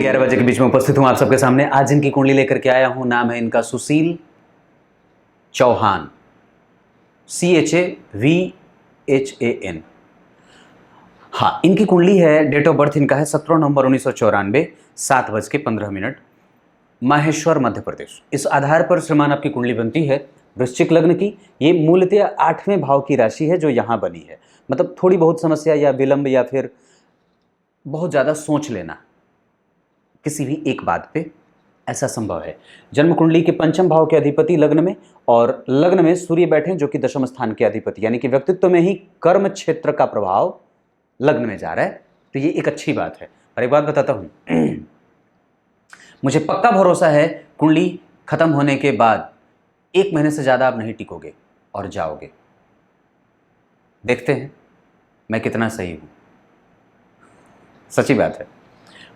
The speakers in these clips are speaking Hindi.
11 बजे के बीच में उपस्थित हूं आप सबके सामने। आज इनकी कुंडली लेकर के आया हूं। नाम है इनका सुशील चौहान, CHAVHAN। हाँ, इनकी कुंडली है, डेट ऑफ बर्थ इनका है 17 नवंबर 1994, 7:15, माहेश्वर, मध्य प्रदेश। इस आधार पर श्रीमान आपकी कुंडली बनती है वृश्चिक लग्न की। ये मूलतः 8वें भाव की राशि है जो यहाँ बनी है। मतलब थोड़ी बहुत समस्या या विलंब या फिर बहुत ज़्यादा सोच लेना किसी भी एक बात पे, ऐसा संभव है। जन्म कुंडली के पंचम भाव के अधिपति लग्न में, और लग्न में सूर्य बैठे जो कि दशम स्थान के अधिपति, यानी कि व्यक्तित्व में ही कर्म क्षेत्र का प्रभाव लग्न में जा रहा है, तो ये एक अच्छी बात है। और एक बात बताता हूं, मुझे पक्का भरोसा है कुंडली खत्म होने के बाद 1 महीने से ज़्यादा आप नहीं टिकोगे और जाओगे। देखते हैं मैं कितना सही हूं। सच्ची बात है।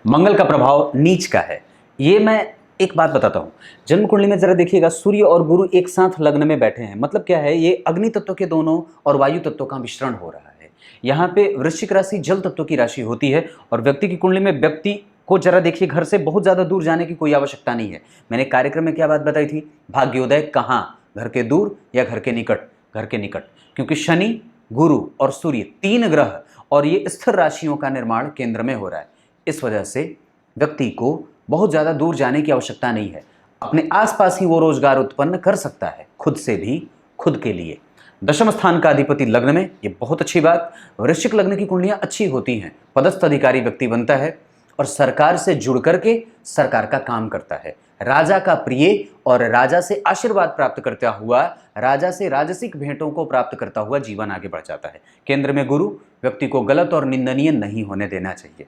मंगल का प्रभाव नीच का है। ये मैं एक बात बताता हूं, जन्म कुंडली में जरा देखिएगा, सूर्य और गुरु एक साथ लग्न में बैठे हैं। मतलब क्या है, ये अग्नि तत्व के दोनों और वायु तत्व का मिश्रण हो रहा है। यहाँ पे वृश्चिक राशि जल तत्व की राशि होती है, और व्यक्ति की कुंडली में व्यक्ति को जरा देखिए, घर से बहुत ज़्यादा दूर जाने की कोई आवश्यकता नहीं है। मैंने कार्यक्रम में क्या बात बताई थी, भाग्योदय कहाँ, घर के दूर या घर के निकट? घर के निकट, क्योंकि शनि, गुरु और सूर्य 3 ग्रह और ये स्थिर राशियों का निर्माण केंद्र में हो रहा है। इस वजह से व्यक्ति को बहुत ज़्यादा दूर जाने की आवश्यकता नहीं है। अपने आसपास ही वो रोजगार उत्पन्न कर सकता है, खुद से भी, खुद के लिए। दशम स्थान का अधिपति लग्न में, ये बहुत अच्छी बात। वृश्चिक लग्न की कुंडलियां अच्छी होती हैं। पदस्थ अधिकारी व्यक्ति बनता है और सरकार से जुड़ करके सरकार का काम करता है। राजा का प्रिय और राजा से आशीर्वाद प्राप्त करता हुआ, राजा से राजसिक भेंटों को प्राप्त करता हुआ जीवन आगे बढ़ जाता है। केंद्र में गुरु व्यक्ति को गलत और निंदनीय नहीं होने देना चाहिए।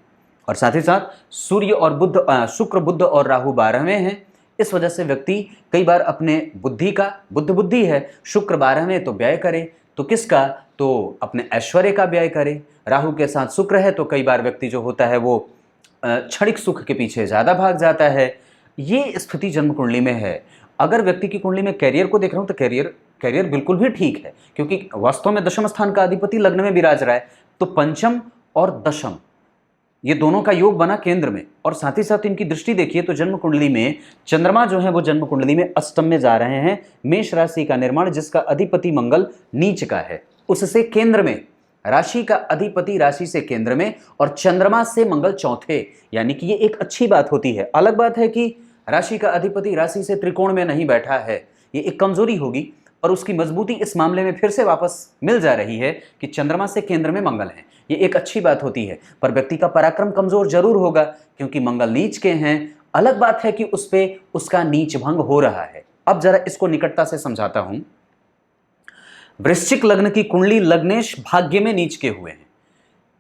और साथ ही साथ सूर्य और बुध, शुक्र, बुध और राहु 12वें हैं। इस वजह से व्यक्ति कई बार अपने बुद्धि का, बुद्धि है, शुक्र 12वें तो व्यय करे, तो किसका, तो अपने ऐश्वर्य का व्यय करे। राहु के साथ शुक्र है तो कई बार व्यक्ति जो होता है वो क्षणिक सुख के पीछे ज़्यादा भाग जाता है। ये स्थिति जन्म कुंडली में है। अगर व्यक्ति की कुंडली में कैरियर को देख रहा हूँ तो कैरियर बिल्कुल भी ठीक है, क्योंकि वास्तव में दशम स्थान का अधिपति लग्न में विराज रहा है। तो पंचम और दशम ये दोनों का योग बना केंद्र में, और साथ ही साथ इनकी दृष्टि देखिए तो जन्म कुंडली में चंद्रमा जो है वो जन्म कुंडली में अष्टम में जा रहे हैं। मेष राशि का निर्माण, जिसका अधिपति मंगल नीच का है, उससे केंद्र में, राशि का अधिपति राशि से केंद्र में, और चंद्रमा से मंगल चौथे, यानी कि ये एक अच्छी बात होती है। अलग बात है कि राशि का अधिपति राशि से त्रिकोण में नहीं बैठा है, ये एक कमजोरी होगी, और उसकी मजबूती इस मामले में फिर से वापस मिल जा रही है कि चंद्रमा से केंद्र में मंगल है। ये एक अच्छी बात होती है, पर व्यक्ति का पराक्रम कमजोर जरूर होगा क्योंकि मंगल नीच के हैं। अलग बात है कि उस पे उसका नीच भंग हो रहा है। अब जरा इसको निकटता से समझाता हूं। वृश्चिक लग्न की कुंडली लग्नेश भाग्य में नीच के हुए हैं।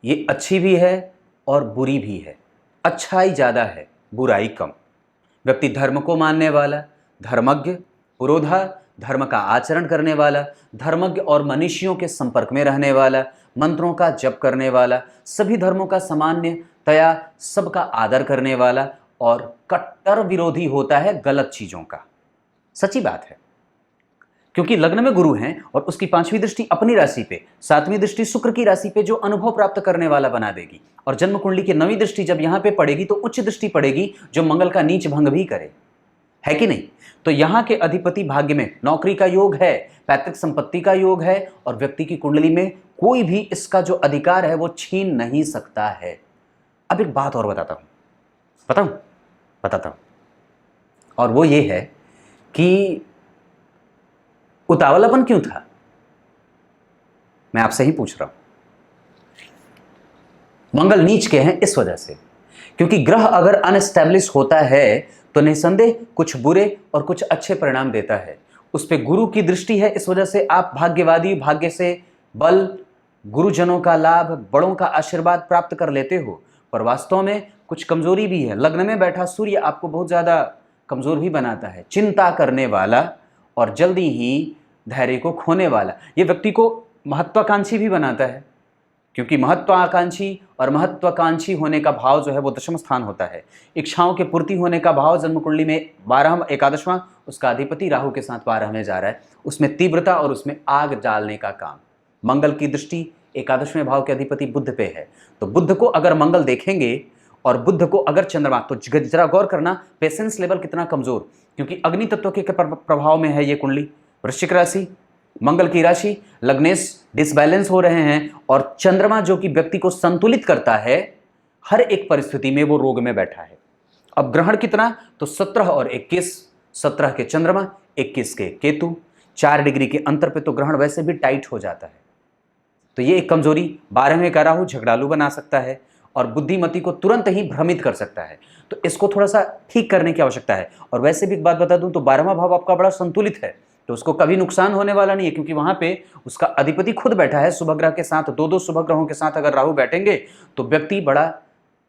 ये अच्छी भी है और बुरी भी है। अच्छाई ज्यादा है, बुराई कम। व्यक्ति धर्म को मानने वाला, धर्मज्ञ, पुरोधा, धर्म का आचरण करने वाला, धर्मज्ञ और मनीषियों के संपर्क में रहने वाला, मंत्रों का जप करने वाला, सभी धर्मों का सामान्यतया सबका आदर करने वाला, और कट्टर विरोधी होता है गलत चीजों का। सच्ची बात है, क्योंकि लग्न में गुरु हैं और उसकी 5वीं दृष्टि अपनी राशि पे, 7वीं दृष्टि शुक्र की राशि पे, जो अनुभव प्राप्त करने वाला बना देगी। और जन्म कुंडली की 9वीं दृष्टि जब यहां पे पड़ेगी तो उच्च दृष्टि पड़ेगी जो मंगल का नीच भंग भी करे, है कि नहीं? तो यहां के अधिपति भाग्य में नौकरी का योग है, पैतृक संपत्ति का योग है, और व्यक्ति की कुंडली में कोई भी इसका जो अधिकार है वो छीन नहीं सकता है। अब एक बात और बताता हूं, और वो ये है कि उतावलापन क्यों था, मैं आपसे ही पूछ रहा हूं। मंगल नीच के हैं इस वजह से, क्योंकि ग्रह अगर अनस्टैब्लिश होता है तो निसंदेह कुछ बुरे और कुछ अच्छे परिणाम देता है। उस पे गुरु की दृष्टि है, इस वजह से आप भाग्यवादी, भाग्य से बल, गुरुजनों का लाभ, बड़ों का आशीर्वाद प्राप्त कर लेते हो। पर वास्तव में कुछ कमजोरी भी है। लग्न में बैठा सूर्य आपको बहुत ज्यादा कमजोर भी बनाता है, चिंता करने वाला और जल्दी ही धैर्य को खोने वाला। ये व्यक्ति को महत्वाकांक्षी भी बनाता है, क्योंकि महत्वाकांक्षी और महत्वाकांक्षी होने का भाव जो है वो दशम स्थान होता है। इच्छाओं के पूर्ति होने का भाव जन्म कुंडली में 12वां, 11वां, उसका अधिपति राहु के साथ 12 में जा रहा है। उसमें तीव्रता और उसमें आग डालने का काम। मंगल की दृष्टि 11वें भाव के अधिपति बुध पे है, तो बुध को अगर मंगल देखेंगे और बुध को अगर चंद्रमा, तो जरा गौर करना पेशेंस लेवल कितना कमजोर, क्योंकि अग्नि तत्व के प्रभाव में है ये कुंडली। वृश्चिक राशि, मंगल की राशि, लग्नेश डिसबैलेंस हो रहे हैं और चंद्रमा जो कि व्यक्ति को संतुलित करता है हर एक परिस्थिति में, वो रोग में बैठा है। अब ग्रहण कितना, तो 17 और 21, 17 के चंद्रमा 21 के केतु, 4 डिग्री के अंतर पे तो ग्रहण वैसे भी टाइट हो जाता है। तो ये एक कमजोरी। 12वें का राहु झगड़ालू बना सकता है और बुद्धिमती को तुरंत ही भ्रमित कर सकता है, तो इसको थोड़ा सा ठीक करने की आवश्यकता है। और वैसे भी एक बात बता दूं तो 12वां भाव आपका बड़ा संतुलित है, तो उसको कभी नुकसान होने वाला नहीं है, क्योंकि वहां पे उसका अधिपति खुद बैठा है शुभ ग्रह के साथ। दो शुभ ग्रहों के साथ अगर राहु बैठेंगे तो व्यक्ति बड़ा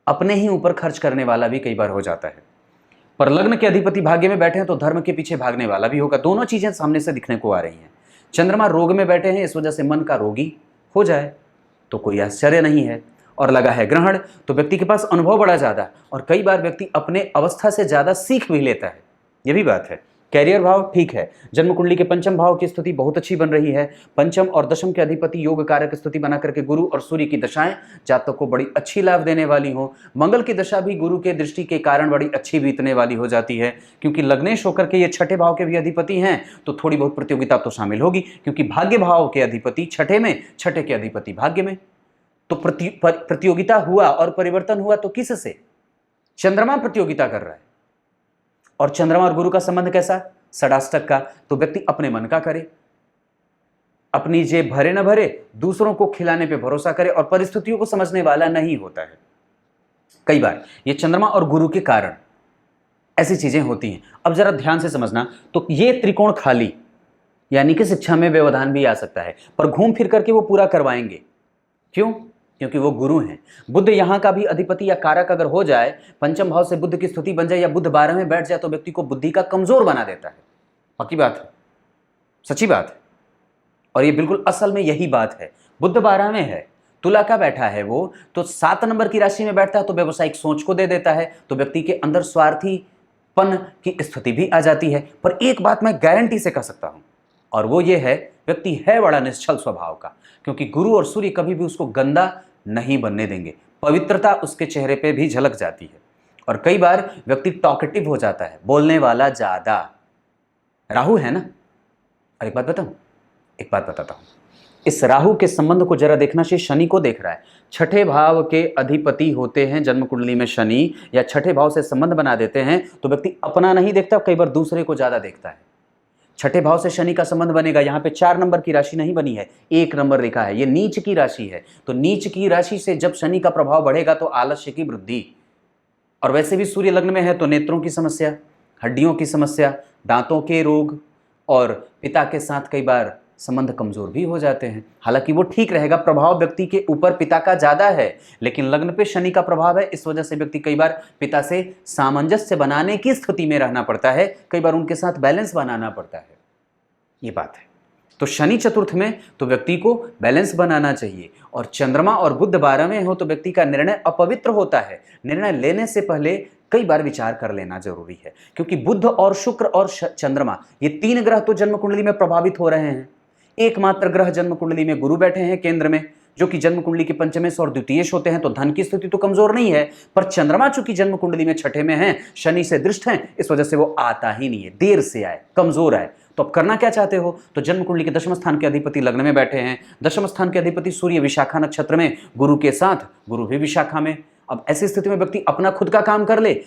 अपने ही ऊपर खर्च करने वाला भी कई बार हो जाता है। पर लग्न के अधिपति भाग्य में बैठे हैं तो धर्म के पीछे भागने वाला भी होगा। दोनों चीजें सामने से दिखने को आ रही हैं। चंद्रमा रोग में बैठे हैं, इस वजह से मन का रोगी हो जाए तो कोई आश्चर्य नहीं है। और लगा है ग्रहण, तो व्यक्ति के पास अनुभव बड़ा ज्यादा, और कई बार व्यक्ति अपने अवस्था से ज्यादा सीख भी लेता है, ये भी बात है। कैरियर भाव ठीक है, जन्म कुंडली के पंचम भाव की स्थिति बहुत अच्छी बन रही है। पंचम और दशम के अधिपति योग कारक स्थिति बना करके गुरु और सूर्य की दशाएं जातक को बड़ी अच्छी लाभ देने वाली हो। मंगल की दशा भी गुरु के दृष्टि के कारण बड़ी अच्छी बीतने वाली हो जाती है, क्योंकि लग्नेश होकर के ये छठे भाव के भी अधिपति हैं, तो थोड़ी बहुत प्रतियोगिता तो शामिल होगी, क्योंकि भाग्य भाव के अधिपति छठे में, छठे के अधिपति भाग्य में, तो प्रतियोगिता हुआ और परिवर्तन हुआ तो किससे? चंद्रमा प्रतियोगिता कर रहा है। और चंद्रमा और गुरु का संबंध कैसा? षडाष्टक का। तो व्यक्ति अपने मन का करे, अपनी जेब भरे न भरे, दूसरों को खिलाने पे भरोसा करे और परिस्थितियों को समझने वाला नहीं होता है। कई बार ये चंद्रमा और गुरु के कारण ऐसी चीजें होती हैं। अब जरा ध्यान से समझना, तो ये त्रिकोण खाली, यानी कि शिक्षा में व्यवधान भी आ सकता है, पर घूम फिर करके वो पूरा करवाएंगे। क्यों? क्योंकि वो गुरु हैं। बुध यहाँ का भी अधिपति या कारक अगर हो जाए, पंचम भाव से बुध की स्थिति बन जाए या बुध 12 में बैठ जाए, तो व्यक्ति को बुद्धि का कमजोर बना देता है। पक्की बात है, सच्ची बात है, और ये बिल्कुल असल में यही बात है। बुध 12 में है, तुला का बैठा है वो, तो 7 नंबर की राशि में बैठता है, तो व्यवसायिक सोच को दे देता है, तो व्यक्ति के अंदर स्वार्थीपन की स्थिति भी आ जाती है। पर एक बात मैं गारंटी से कह सकता हूं, और वो ये है, व्यक्ति है बड़ा निश्चल स्वभाव का, क्योंकि गुरु और सूर्य कभी भी उसको गंदा नहीं बनने देंगे। पवित्रता उसके चेहरे पे भी झलक जाती है। और कई बार व्यक्ति टॉकेटिव हो जाता है, बोलने वाला ज्यादा। राहु है ना। और एक बात बताता हूं, इस राहु के संबंध को जरा देखना चाहिए, शनि को देख रहा है। छठे भाव के अधिपति होते हैं जन्म कुंडली में शनि, या छठे भाव से संबंध बना देते हैं, तो व्यक्ति अपना नहीं देखता, कई बार दूसरे को ज्यादा देखता है। छठे भाव से शनि का संबंध बनेगा। यहाँ पे 4 नंबर की राशि नहीं बनी है, 1 नंबर लिखा है, ये नीच की राशि है। तो नीच की राशि से जब शनि का प्रभाव बढ़ेगा तो आलस्य की वृद्धि, और वैसे भी सूर्य लग्न में है तो नेत्रों की समस्या, हड्डियों की समस्या, दांतों के रोग, और पिता के साथ कई बार संबंध कमजोर भी हो जाते हैं। हालांकि वो ठीक रहेगा, प्रभाव व्यक्ति के ऊपर पिता का ज्यादा है, लेकिन लग्न पे शनि का प्रभाव है, इस वजह से व्यक्ति कई बार पिता से सामंजस्य बनाने की स्थिति में रहना पड़ता है, कई बार उनके साथ बैलेंस बनाना पड़ता है। ये बात है। तो शनि चतुर्थ में तो व्यक्ति को बैलेंस बनाना चाहिए, और चंद्रमा और बुध 12 में हो तो व्यक्ति का निर्णय अपवित्र होता है। निर्णय लेने से पहले कई बार विचार कर लेना जरूरी है, क्योंकि बुध और शुक्र और चंद्रमा, ये 3 ग्रह तो जन्म कुंडली में प्रभावित हो रहे हैं। एकमात्र ग्रह जन्म कुंडली में गुरु बैठे हैं केंद्र में, जो कि जन्म कुंडली के पंचमेश और द्वितीयेश होते हैं, तो धन की स्थिति तो कमजोर नहीं है। पर चंद्रमा चूंकि जन्म कुंडली में छठे में है, शनि से दृष्ट है, इस वजह से वो आता ही नहीं है, देर से आए, कमजोर आए। तो अब करना क्या चाहते हो? तो जन्म कुंडली के दशम स्थान के अधिपति लग्न में बैठे हैं, दशम स्थान के अधिपति सूर्य विशाखा नक्षत्र में, गुरु के साथ, गुरु भी विशाखा में। अब ऐसी स्थिति में व्यक्ति अपना खुद का काम कर ले।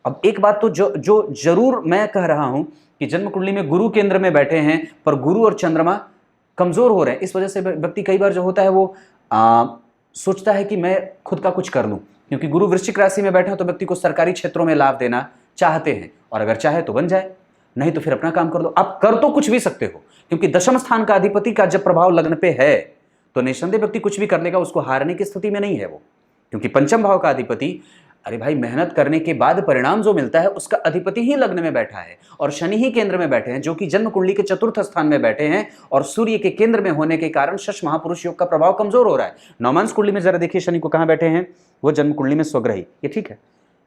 अब एक बात तो जो जरूर मैं कह रहा हूं कि जन्म कुंडली में गुरु केंद्र में बैठे हैं, पर गुरु और चंद्रमा कमजोर हो रहे हैं, इस वजह से व्यक्ति कई बार जो होता है वो सोचता है कि मैं खुद का कुछ कर लूं, क्योंकि गुरु वृश्चिक राशि में बैठा तो व्यक्ति को सरकारी क्षेत्रों में लाभ देना चाहते हैं, और अगर चाहे तो बन जाए, नहीं तो फिर अपना काम कर लो। आप कर तो कुछ भी सकते हो, क्योंकि दशम स्थान का अधिपति का जब प्रभाव लग्न पे है तो निस्संदेह व्यक्ति कुछ भी कर लेगा, उसको हारने की स्थिति में नहीं है वो, क्योंकि पंचम भाव का अधिपति, अरे भाई, मेहनत करने के बाद परिणाम जो मिलता है उसका अधिपति ही लग्न में बैठा है, और शनि ही केंद्र में बैठे हैं, जो कि जन्म कुंडली के चतुर्थ स्थान में बैठे हैं, और सूर्य के केंद्र में होने के कारण शश महापुरुष योग का प्रभाव कमजोर हो रहा है। नवमांश कुंडली में जरा देखिए शनि को कहां बैठे हैं, वो जन्म कुंडली में स्वग्रही, ये ठीक है।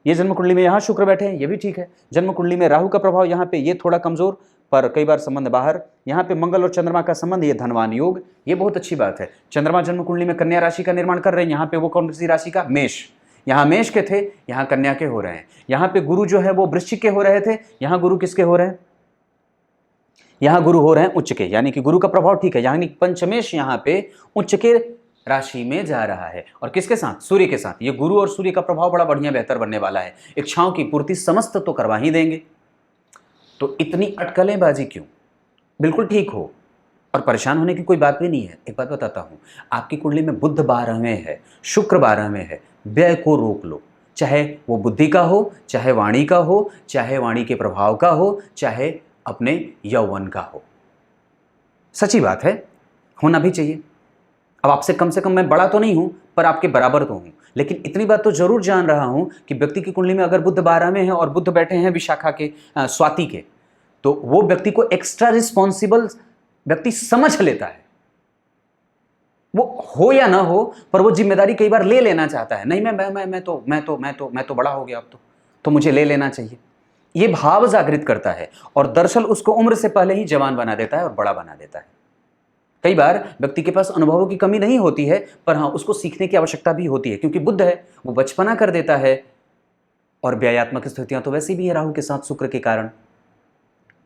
ये जन्म कुंडली में यहाँ शुक्र बैठे हैं, ये भी ठीक है। जन्म कुंडली में राहु का प्रभाव यहाँ पे, ये थोड़ा कमजोर, पर कई बार संबंध बाहर। यहाँ पे मंगल और चंद्रमा का संबंध, ये धनवान योग, ये बहुत अच्छी बात है। चंद्रमा जन्म कुंडली में कन्या राशि का निर्माण कर रहे हैं, यहाँ पे वो कौन सी राशि का? मेष। यहाँ मेष के थे, यहाँ कन्या के हो रहे हैं। यहाँ पे गुरु जो है वो वृश्चिक के हो रहे थे, यहाँ गुरु किसके हो रहे हैं? यहाँ गुरु हो रहे हैं उच्च के, यानी कि गुरु का प्रभाव ठीक है। यानी पंचमेश यहाँ पे उच्च के राशि में जा रहा है और किसके साथ? सूर्य के साथ। ये गुरु और सूर्य का प्रभाव बड़ा बढ़िया बेहतर बनने वाला है। इच्छाओं की पूर्ति समस्त तो करवा ही देंगे। तो इतनी अटकलेंबाजी क्यों? बिल्कुल ठीक हो और परेशान होने की कोई बात भी नहीं है। एक बात बताता हूं, आपकी कुंडली में बुध 12वें है, शुक्र 12वें है। व्यय को रोक लो, चाहे वो बुद्धि का हो, चाहे वाणी का हो, चाहे वाणी के प्रभाव का हो, चाहे अपने यौवन का हो। सच्ची बात है, होना भी चाहिए। अब आपसे कम से कम मैं बड़ा तो नहीं हूं, पर आपके बराबर तो हूं। लेकिन इतनी बात तो जरूर जान रहा हूं कि व्यक्ति की कुंडली में अगर बुध 12 में है और बुध बैठे हैं विशाखा के, स्वाति के, तो वो व्यक्ति को एक्स्ट्रा रिस्पॉन्सिबल व्यक्ति समझ लेता है। वो हो या ना हो, पर वो जिम्मेदारी कई बार ले लेना चाहता है। नहीं, मैं तो बड़ा हो गया, अब तो मुझे ले लेना चाहिए। ये भाव जागृत करता है और दरअसल उसको उम्र से पहले ही जवान बना देता है और बड़ा बना देता है। कई बार व्यक्ति के पास अनुभवों की कमी नहीं होती है, पर हाँ, उसको सीखने की आवश्यकता भी होती है, क्योंकि बुध है, वो बचपना कर देता है। और व्ययात्मक स्थितियां तो वैसे भी है राहु के साथ शुक्र के कारण।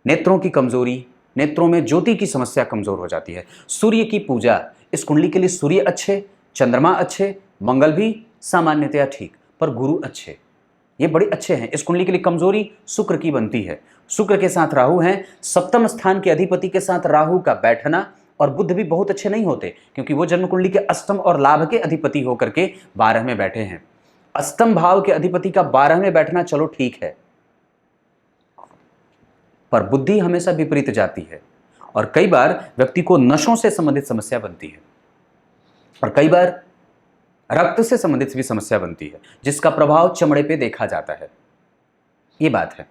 नेत्रों की कमजोरी, नेत्रों में ज्योति की समस्या कमजोर हो जाती है। सूर्य की पूजा, इस कुंडली के लिए सूर्य अच्छे, चंद्रमा अच्छे, मंगल भी सामान्यतया ठीक, पर गुरु अच्छे, ये बड़े अच्छे हैं। इस कुंडली के लिए कमजोरी शुक्र की बनती है। शुक्र के साथ राहु हैं, सप्तम स्थान के अधिपति के साथ राहु का बैठना। और बुध भी बहुत अच्छे नहीं होते, क्योंकि वो जन्म कुंडली के अष्टम और लाभ के अधिपति होकर के 12 में बैठे हैं। अष्टम भाव के अधिपति का 12 में बैठना चलो ठीक है, पर बुद्धि हमेशा विपरीत जाती है और कई बार व्यक्ति को नशों से संबंधित समस्या बनती है और कई बार रक्त से संबंधित भी समस्या बनती है, जिसका प्रभाव चमड़े पे देखा जाता है। ये बात है,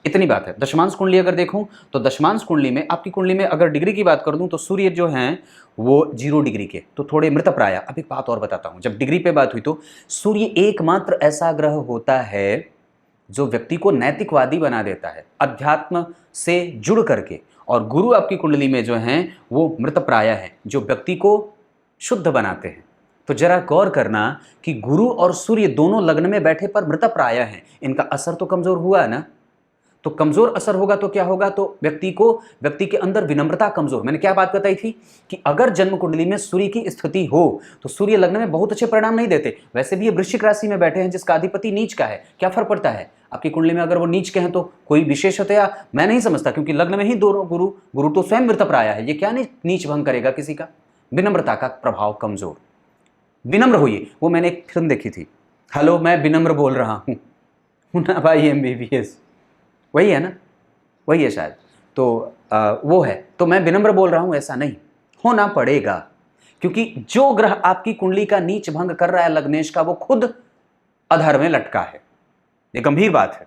इतनी बात है। दशमांश कुंडली अगर देखूं तो दशमांश कुंडली में, आपकी कुंडली में अगर डिग्री की बात कर दूं तो सूर्य जो हैं वो 0 डिग्री के, तो थोड़े मृतप्राय। अब एक बात और बताता हूं, जब डिग्री पे बात हुई तो सूर्य एकमात्र ऐसा ग्रह होता है जो व्यक्ति को नैतिकवादी बना देता है, अध्यात्म से जुड़ करके। और गुरु आपकी कुंडली में जो हैं वो मृतप्राय है, जो व्यक्ति को शुद्ध बनाते हैं। तो जरा गौर करना कि गुरु और सूर्य दोनों लग्न में बैठे पर मृतप्राय हैं, इनका असर तो कमजोर हुआ ना। तो कमजोर असर होगा तो क्या होगा? तो व्यक्ति के अंदर विनम्रता कमजोर। मैंने क्या बात बताई थी कि अगर जन्म कुंडली में सूर्य की स्थिति हो तो सूर्य लग्न में बहुत अच्छे परिणाम नहीं देते। वैसे भी ये वृश्चिक राशि में बैठे हैं जिसका अधिपति नीच का है, क्या फर्क पड़ता है? आपकी कुंडली में अगर वो नीच के हैं तो कोई विशेषतया मैं नहीं समझता, क्योंकि लग्न में ही दोनों गुरु तो स्वयं मृतप्राय है, ये क्या नीच भंग करेगा किसी का? विनम्रता का प्रभाव कमजोर। विनम्र होइए। वो मैंने एक फिल्म देखी थी, हेलो मैं विनम्र बोल रहा हूँ, मुन्ना भाई MBBS, वही है ना, वही है शायद। तो वो है, तो मैं विनम्र बोल रहा हूं, ऐसा नहीं होना पड़ेगा, क्योंकि जो ग्रह आपकी कुंडली का नीच भंग कर रहा है लग्नेश का, वो खुद अधर में लटका है। ये गंभीर बात है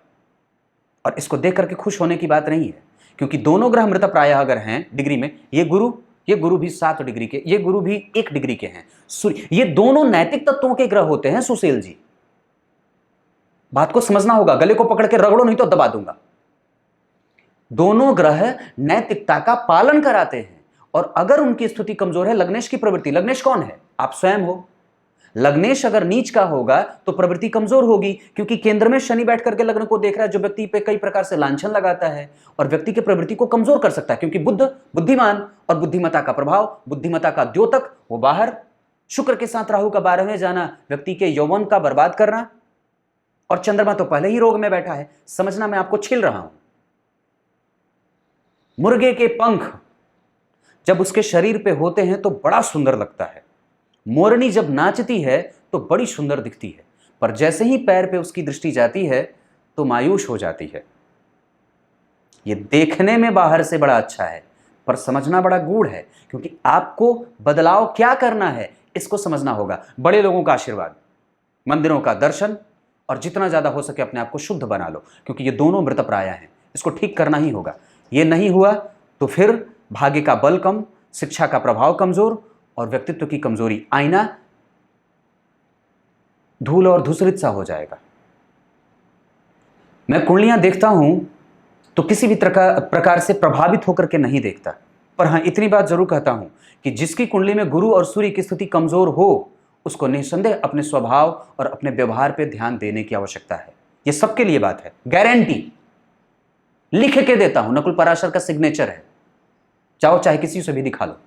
और इसको देख करके खुश होने की बात नहीं है, क्योंकि दोनों ग्रह मृतप्राय अगर हैं डिग्री में, ये गुरु भी 7 डिग्री के, ये गुरु भी 1 डिग्री के हैं। सूर्य, ये दोनों नैतिक तत्वों के ग्रह होते हैं। सुशील जी, बात को समझना होगा, गले को पकड़ के रगड़ो नहीं तो दबा दूंगा। दोनों ग्रह नैतिकता का पालन कराते हैं और अगर उनकी स्थिति कमजोर है, लग्नेश की प्रवृत्ति, लग्नेश कौन है? आप स्वयं हो। लग्नेश अगर नीच का होगा तो प्रवृत्ति कमजोर होगी, क्योंकि केंद्र में शनि बैठ करके लग्न को देख रहा है, जो व्यक्ति पे कई प्रकार से लांछन लगाता है और व्यक्ति की प्रवृत्ति को कमजोर कर सकता है, क्योंकि बुद्ध बुद्धिमान और बुद्धिमता का प्रभाव, बुद्धिमता का द्योतक वो बाहर। शुक्र के साथ राहु का 12वें जाना, व्यक्ति के यौवन का बर्बाद करना, और चंद्रमा तो पहले ही रोग में बैठा है। समझना, मैं आपको छील रहा हूं। मुर्गे के पंख जब उसके शरीर पे होते हैं तो बड़ा सुंदर लगता है, मोरनी जब नाचती है तो बड़ी सुंदर दिखती है, पर जैसे ही पैर पे उसकी दृष्टि जाती है तो मायूस हो जाती है। ये देखने में बाहर से बड़ा अच्छा है, पर समझना बड़ा गूढ़ है, क्योंकि आपको बदलाव क्या करना है इसको समझना होगा। बड़े लोगों का आशीर्वाद, मंदिरों का दर्शन, और जितना ज्यादा हो सके अपने आप को शुद्ध बना लो, क्योंकि ये दोनों मृतप्राय हैं, इसको ठीक करना ही होगा। ये नहीं हुआ तो फिर भाग्य का बल कम, शिक्षा का प्रभाव कमजोर और व्यक्तित्व की कमजोरी, आईना धूल और धूसरित सा हो जाएगा। मैं कुंडलियां देखता हूं तो किसी भी प्रकार से प्रभावित होकर के नहीं देखता, पर हां इतनी बात जरूर कहता हूं कि जिसकी कुंडली में गुरु और सूर्य की स्थिति कमजोर हो उसको निस्संदेह अपने स्वभाव और अपने व्यवहार पे ध्यान देने की आवश्यकता है। ये सबके लिए बात है, गारंटी लिख के देता हूं, नकुल पराशर का सिग्नेचर है, चाहो चाहे किसी से भी दिखा लो।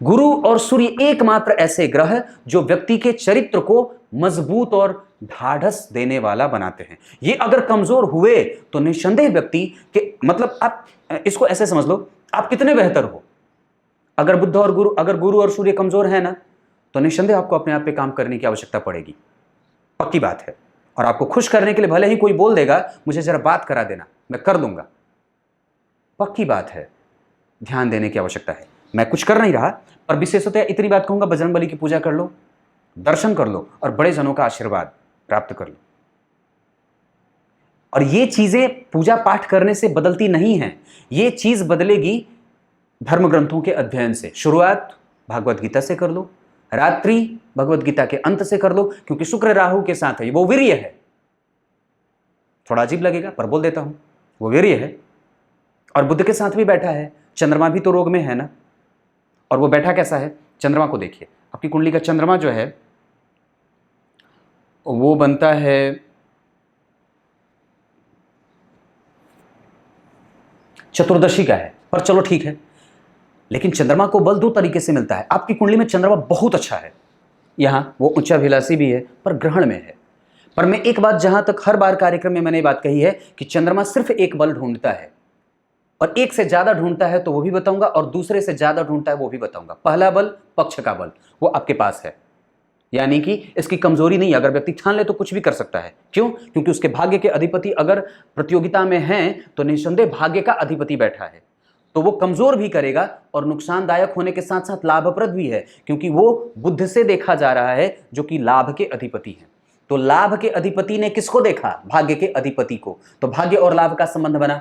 गुरु और सूर्य एकमात्र ऐसे ग्रह जो व्यक्ति के चरित्र को मजबूत और ढाढ़स देने वाला बनाते हैं। ये अगर कमजोर हुए तो निस्संदेह व्यक्ति के, मतलब आप इसको ऐसे समझ लो, आप कितने बेहतर हो। अगर गुरु और सूर्य कमजोर है ना, तो निस्संदेह आपको अपने आप पे काम करने की आवश्यकता पड़ेगी, पक्की बात है। और आपको खुश करने के लिए भले ही कोई बोल देगा मुझे जरा बात करा देना, मैं कर दूंगा, पक्की बात है, ध्यान देने की आवश्यकता है। मैं कुछ कर नहीं रहा, पर विशेषतः इतनी बात कहूंगा, बजरंगबली की पूजा कर लो, दर्शन कर लो और बड़े जनों का आशीर्वाद प्राप्त कर लो। और ये चीजें पूजा पाठ करने से बदलती नहीं हैं, ये चीज बदलेगी धर्म ग्रंथों के अध्ययन से। शुरुआत भागवत गीता से कर लो, रात्रि भगवत गीता के अंत से कर लो, क्योंकि शुक्र राहु के साथ है, वो वीर्य है। थोड़ा अजीब लगेगा पर बोल देता हूं, वो वीर्य है। और बुध के साथ भी बैठा है, चंद्रमा भी तो रोग में है ना। और वो बैठा कैसा है, चंद्रमा को देखिए, आपकी कुंडली का चंद्रमा जो है वो बनता है चतुर्दशी का है, पर चलो ठीक है। लेकिन चंद्रमा को बल दो तरीके से मिलता है। आपकी कुंडली में चंद्रमा बहुत अच्छा है, यहां वो उच्चाभिलाषी भी है पर ग्रहण में है। पर मैं एक बात, जहां तक हर बार कार्यक्रम में मैंने बात कही है कि चंद्रमा सिर्फ एक बल ढूंढता है, और एक से ज्यादा ढूंढता है तो वो भी बताऊंगा, और दूसरे से ज्यादा ढूंढता है वो भी बताऊंगा। पहला बल पक्ष का बल, वो आपके पास है, यानी कि इसकी कमजोरी नहीं। अगर व्यक्ति ठान ले तो कुछ भी कर सकता है। क्यों? क्योंकि उसके भाग्य के अधिपति अगर प्रतियोगिता में हैं तो निस्संदेह भाग्य का अधिपति बैठा है, तो वो कमजोर भी करेगा और नुकसानदायक होने के साथ साथ लाभप्रद भी है, क्योंकि वो बुध से देखा जा रहा है जो कि लाभ के अधिपति हैं। तो लाभ के अधिपति ने किसको देखा? भाग्य के अधिपति को। तो भाग्य और लाभ का संबंध बना।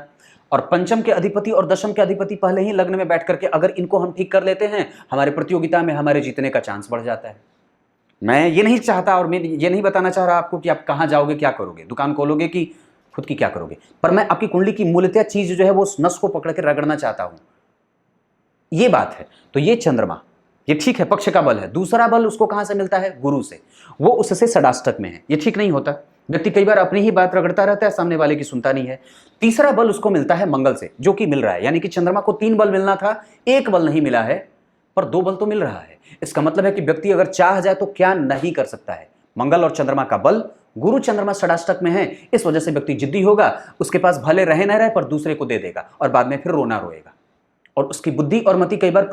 और पंचम के अधिपति और दशम के अधिपति पहले ही लग्न में बैठ करके अगर इनको हम ठीक कर लेते हैं, हमारे प्रतियोगिता में हमारे जीतने का चांस बढ़ जाता है। मैं ये नहीं चाहता और मैं ये नहीं बताना चाह रहा आपको कि आप कहाँ जाओगे, क्या करोगे, दुकान खोलोगे कि खुद की क्या करोगे, पर मैं आपकी कुंडली की मूलतः चीज जो है वो उस नस को पकड़ के रगड़ना चाहता हूं, ये बात है। तो ये चंद्रमा, ये ठीक है, पक्ष का बल है। दूसरा बल उसको कहां से मिलता है? गुरु से, वो उससे षडाष्टक में है। ये ठीक नहीं होता, व्यक्ति कई बार अपनी ही बात रगड़ता रहता है, सामने वाले की सुनता नहीं है। तीसरा बल उसको मिलता है मंगल से, जो कि मिल रहा है, यानी कि चंद्रमा को 3 बल मिलना था, 1 बल नहीं मिला है, पर 2 बल तो मिल रहा है। इसका मतलब है कि व्यक्ति अगर चाह जाए तो क्या नहीं कर सकता है। मंगल और चंद्रमा का बल, गुरु चंद्रमा षडाष्टक में है, इस वजह से व्यक्ति जिद्दी होगा, उसके पास भले रहे न रहे पर दूसरे को दे देगा और बाद में फिर रोना रोएगा। और उसकी बुद्धि और मति कई बार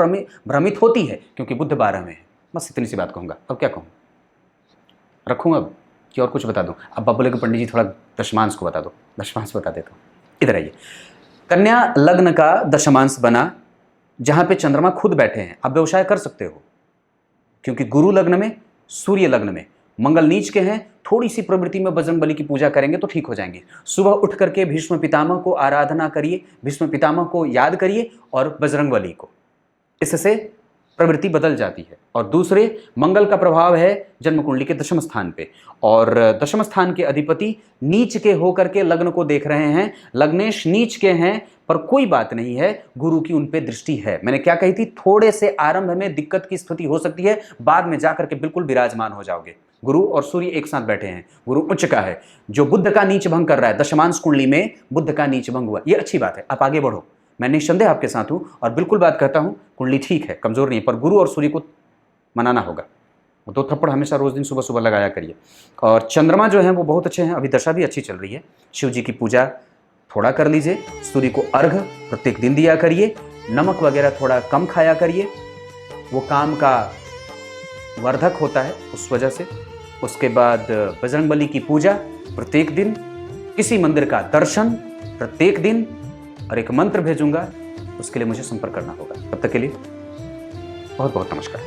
भ्रमित होती है, क्योंकि बुध 12 में है। बस इतनी सी बात कहूंगा। अब क्या कहूँ, रखूँ अब कि और कुछ बता दूं? अब आप बोलेगे पंडित जी थोड़ा दशमांश को बता दो। दशमांश बता देता हूँ, इधर आइए। कन्या लग्न का दशमांश बना, जहां पे चंद्रमा खुद बैठे हैं। आप व्यवसाय कर सकते हो, क्योंकि गुरु लग्न में, सूर्य लग्न में, मंगल नीच के हैं। थोड़ी सी प्रवृत्ति में बजरंगबली की पूजा करेंगे तो ठीक हो जाएंगे। सुबह उठ करके भीष्म पितामह को आराधना करिए, भीष्म पितामह को याद करिए और बजरंगबली को, इससे प्रवृत्ति बदल जाती है। और दूसरे, मंगल का प्रभाव है जन्म कुंडली के दशम स्थान पे, और दशम स्थान के अधिपति नीच के होकर के लग्न को देख रहे हैं। लग्नेश नीच के हैं, पर कोई बात नहीं है, गुरु की उन पे दृष्टि है। मैंने क्या कही थी, थोड़े से आरंभ में दिक्कत की स्थिति हो सकती है, बाद में जाकर के बिल्कुल विराजमान हो जाओगे। गुरु और सूर्य एक साथ बैठे हैं, गुरु उच्च का है, जो बुध का नीच भंग कर रहा है। दशमांश कुंडली में बुध का नीच भंग हुआ, ये अच्छी बात है, आप आगे बढ़ो। मैं निस्संदेह आपके साथ हूं और बिल्कुल बात कहता हूं, कुंडली ठीक है, कमजोर नहीं है, पर गुरु और सूर्य को मनाना होगा। 2 थप्पड़ हमेशा रोज दिन सुबह सुबह लगाया करिए। और चंद्रमा जो है वो बहुत अच्छे हैं, अभी दशा भी अच्छी चल रही है। शिव जी की पूजा थोड़ा कर लीजिए, सूर्य को अर्घ प्रत्येक दिन दिया करिए, नमक वगैरह थोड़ा कम खाया करिए, वो काम का वर्धक होता है उस वजह से। उसके बाद बजरंगबली की पूजा प्रत्येक दिन, किसी मंदिर का दर्शन प्रत्येक दिन, और एक मंत्र भेजूंगा, उसके लिए मुझे संपर्क करना होगा। तब तक के लिए बहुत बहुत नमस्कार।